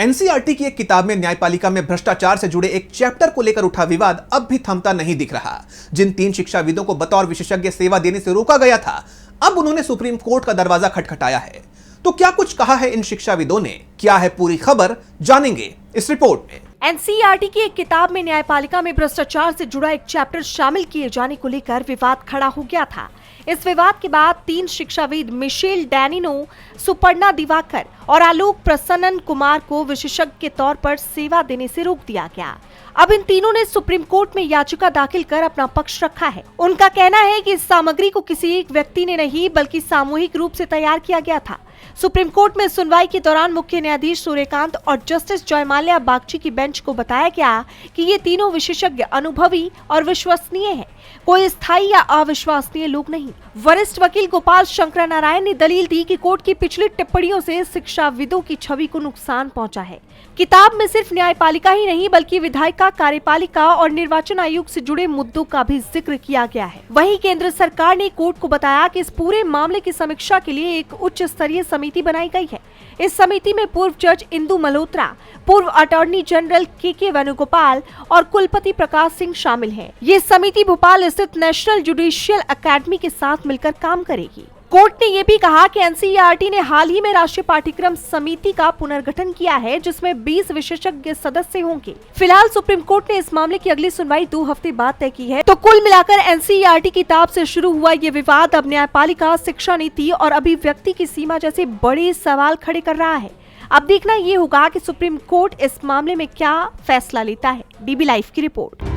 NCERT की एक किताब में न्यायपालिका में भ्रष्टाचार से जुड़े एक चैप्टर को लेकर उठा विवाद अब भी थमता नहीं दिख रहा। जिन 3 शिक्षाविदों को बतौर विशेषज्ञ सेवा देने से रोका गया था, अब उन्होंने सुप्रीम कोर्ट का दरवाजा खटखटाया है। तो क्या कुछ कहा है इन शिक्षाविदों ने, क्या है पूरी खबर, जानेंगे इस रिपोर्ट में। एनसीईआरटी की एक किताब में न्यायपालिका में भ्रष्टाचार से जुड़ा एक चैप्टर शामिल किए जाने को लेकर विवाद खड़ा हो गया था। इस विवाद के बाद 3 शिक्षाविद मिशेल डैनिनो, सुपर्णा दिवाकर और आलोक प्रसन्नन कुमार को विशेषज्ञ के तौर पर सेवा देने से रोक दिया गया। अब इन तीनों ने सुप्रीम कोर्ट में याचिका दाखिल कर अपना पक्ष रखा है। उनका कहना है कि इस सामग्री को किसी एक व्यक्ति ने नहीं बल्कि सामूहिक रूप से तैयार किया गया था। सुप्रीम कोर्ट में सुनवाई के दौरान मुख्य न्यायाधीश सूर्यकांत और जस्टिस जयमाल्या बागची की बेंच को बताया गया कि ये तीनों विशेषज्ञ अनुभवी और विश्वसनीय हैं, कोई स्थायी या अविश्वसनीय लोग नहीं। वरिष्ठ वकील गोपाल शंकर नारायण ने दलील दी कि कोर्ट की पिछली टिप्पणियों से शिक्षाविदों की छवि को नुकसान पहुंचा है। किताब में सिर्फ न्यायपालिका ही नहीं बल्कि विधायिका, कार्यपालिका और निर्वाचन आयोग से जुड़े मुद्दों का भी जिक्र किया गया है। वहीं केंद्र सरकार ने कोर्ट को बताया कि इस पूरे मामले की समीक्षा के लिए एक उच्च स्तरीय समिति बनाई गई है। इस समिति में पूर्व जज इंदु मल्होत्रा, पूर्व अटॉर्नी जनरल के वेणुगोपाल और कुलपति प्रकाश सिंह शामिल हैं। ये समिति भोपाल स्थित नेशनल जुडिशियल अकेडमी के साथ मिलकर काम करेगी। कोर्ट ने ये भी कहा कि एनसीईआरटी ने हाल ही में राष्ट्रीय पाठ्यक्रम समिति का पुनर्गठन किया है, जिसमें 20 विशेषज्ञ सदस्य होंगे। फिलहाल सुप्रीम कोर्ट ने इस मामले की अगली सुनवाई 2 हफ्ते बाद तय की है। तो कुल मिलाकर एनसीईआरटी किताब से शुरू हुआ ये विवाद अब न्यायपालिका, शिक्षा नीति और अभिव्यक्ति की सीमा जैसे बड़े सवाल खड़े कर रहा है। अब देखना ये होगा कि सुप्रीम कोर्ट इस मामले में क्या फैसला लेता है। डीबी लाइव की रिपोर्ट।